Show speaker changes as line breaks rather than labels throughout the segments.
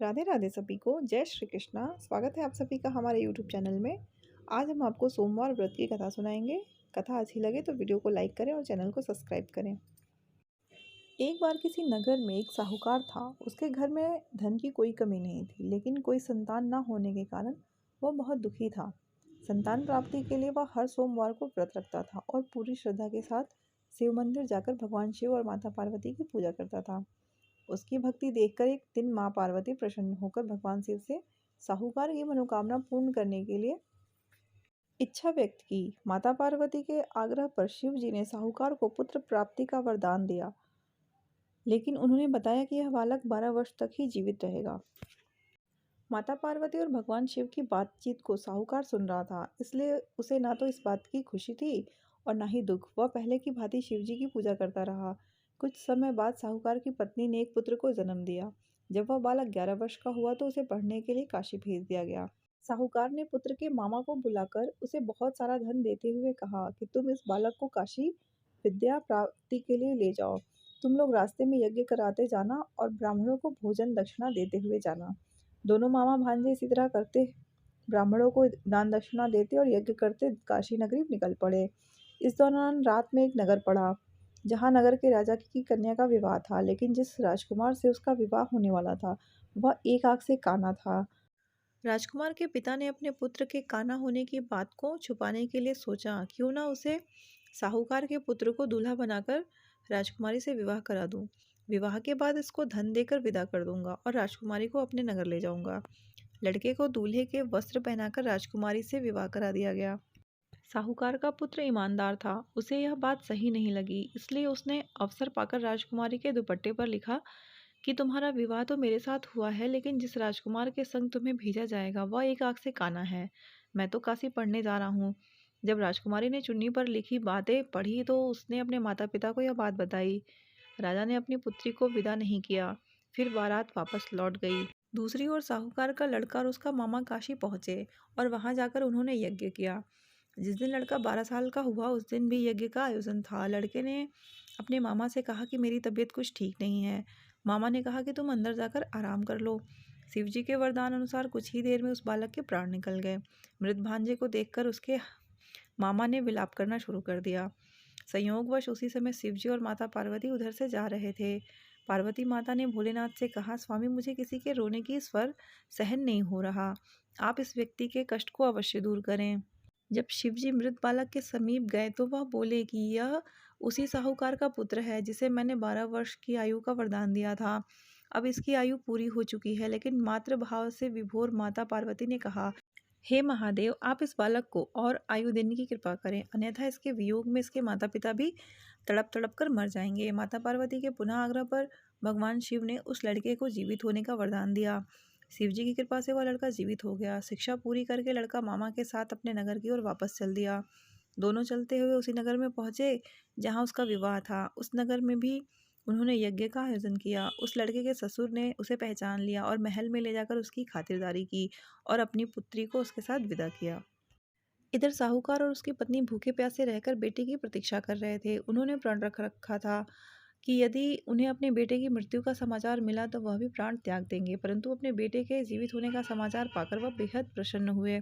राधे राधे सभी को जय श्री कृष्णा। स्वागत है आप सभी का हमारे यूट्यूब चैनल में। आज हम आपको सोमवार व्रत की कथा सुनाएंगे। कथा अच्छी लगे तो वीडियो को लाइक करें और चैनल को सब्सक्राइब करें। एक बार किसी नगर में एक साहूकार था। उसके घर में धन की कोई कमी नहीं थी, लेकिन कोई संतान न होने के कारण वह बहुत दुखी था। संतान प्राप्ति के लिए वह हर सोमवार को व्रत रखता था और पूरी श्रद्धा के साथ शिव मंदिर जाकर भगवान शिव और माता पार्वती की पूजा करता था। उसकी भक्ति देखकर एक दिन माँ पार्वती प्रसन्न होकर भगवान शिव से साहूकार की मनोकामना पूर्ण करने के लिए इच्छा व्यक्त की। माता पार्वती के आग्रह पर शिव जी ने साहूकार को पुत्र प्राप्ति का वरदान दिया, लेकिन उन्होंने बताया कि यह बालक 12 वर्ष तक ही जीवित रहेगा। माता पार्वती और भगवान शिव की बातचीत को साहूकार सुन रहा था, इसलिए उसे ना तो इस बात की खुशी थी और ना ही दुख। वह पहले की भांति शिव जी की पूजा करता रहा। कुछ समय बाद साहूकार की पत्नी ने एक पुत्र को जन्म दिया। जब वह बालक 11 वर्ष का हुआ तो उसे पढ़ने के लिए काशी भेज दिया गया। साहूकार ने पुत्र के मामा को बुलाकर उसे बहुत सारा धन देते हुए कहा कि तुम इस बालक को काशी विद्या प्राप्ति के लिए ले जाओ। तुम लोग रास्ते में यज्ञ कराते जाना और ब्राह्मणों को भोजन दक्षिणा देते हुए जाना। दोनों मामा भांजे इसी तरह करते, ब्राह्मणों को दान दक्षिणा देते और यज्ञ करते काशी नगरी निकल पड़े। इस दौरान रात में एक नगर पड़ा, जहाँ नगर के राजा की कन्या का विवाह था, लेकिन जिस राजकुमार से उसका विवाह होने वाला था वह एक आंख से काना था। राजकुमार के पिता ने अपने पुत्र के काना होने की बात को छुपाने के लिए सोचा, क्यों ना उसे साहूकार के पुत्र को दूल्हा बनाकर राजकुमारी से विवाह करा दूं। विवाह के बाद इसको धन देकर विदा कर दूंगा और राजकुमारी को अपने नगर ले जाऊंगा। लड़के को दूल्हे के वस्त्र पहनाकर राजकुमारी से विवाह करा दिया गया। साहूकार का पुत्र ईमानदार था, उसे यह बात सही नहीं लगी, इसलिए उसने अवसर पाकर राजकुमारी के दुपट्टे पर लिखा कि तुम्हारा विवाह तो मेरे साथ हुआ है, लेकिन जिस राजकुमार के संग तुम्हें भेजा जाएगा वह एक आंख से काना है। मैं तो काशी पढ़ने जा रहा हूँ। जब राजकुमारी ने चुन्नी पर लिखी बातें पढ़ी तो उसने अपने माता पिता को यह बात बताई। राजा ने अपनी पुत्री को विदा नहीं किया, फिर बारात वापस लौट गई। दूसरी ओर साहूकार का लड़का और उसका मामा काशी पहुंचे और वहां जाकर उन्होंने यज्ञ किया। जिस दिन लड़का 12 साल का हुआ उस दिन भी यज्ञ का आयोजन था। लड़के ने अपने मामा से कहा कि मेरी तबीयत कुछ ठीक नहीं है। मामा ने कहा कि तुम अंदर जाकर आराम कर लो। शिव जी के वरदान अनुसार कुछ ही देर में उस बालक के प्राण निकल गए। मृत भांजे को देखकर उसके मामा ने विलाप करना शुरू कर दिया। संयोगवश उसी समय शिव जी और माता पार्वती उधर से जा रहे थे। पार्वती माता ने भोलेनाथ से कहा, स्वामी मुझे किसी के रोने की स्वर सहन नहीं हो रहा, आप इस व्यक्ति के कष्ट को अवश्य दूर करें। जब शिवजी मृत बालक के समीप गए तो वह बोले कि यह उसी साहूकार का पुत्र है जिसे मैंने 12 वर्ष की आयु का वरदान दिया था। अब इसकी आयु पूरी हो चुकी है, लेकिन मातृ भाव से विभोर माता पार्वती ने कहा, हे महादेव, आप इस बालक को और आयु देने की कृपा करें, अन्यथा इसके वियोग में इसके माता पिता भी तड़प तड़प कर मर जाएंगे। माता पार्वती के पुनः आग्रह पर भगवान शिव ने उस लड़के को जीवित होने का वरदान दिया। शिव जी की कृपा से वह लड़का जीवित हो गया। शिक्षा पूरी करके लड़का मामा के साथ अपने नगर की ओर वापस चल दिया। दोनों चलते हुए उसी नगर में पहुंचे जहां उसका विवाह था। उस नगर में भी उन्होंने यज्ञ का आयोजन किया। उस लड़के के ससुर ने उसे पहचान लिया और महल में ले जाकर उसकी खातिरदारी की और अपनी पुत्री को उसके साथ विदा किया। इधर साहूकार और उसकी पत्नी भूखे प्यासे रहकर बेटे की प्रतीक्षा कर रहे थे। उन्होंने प्रण रख रखा था कि यदि उन्हें अपने बेटे की मृत्यु का समाचार मिला तो वह भी प्राण त्याग देंगे, परंतु अपने बेटे के जीवित होने का समाचार पाकर वह बेहद प्रसन्न हुए।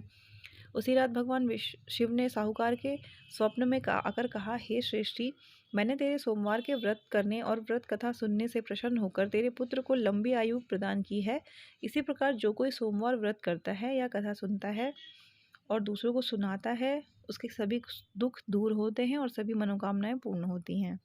उसी रात भगवान शिव ने साहूकार के स्वप्न में आकर कहा, हे श्रेष्ठी, मैंने तेरे सोमवार के व्रत करने और व्रत कथा सुनने से प्रसन्न होकर तेरे पुत्र को लंबी आयु प्रदान की है। इसी प्रकार जो कोई सोमवार व्रत करता है या कथा सुनता है और दूसरों को सुनाता है, उसके सभी दुख दूर होते हैं और सभी मनोकामनाएं पूर्ण होती हैं।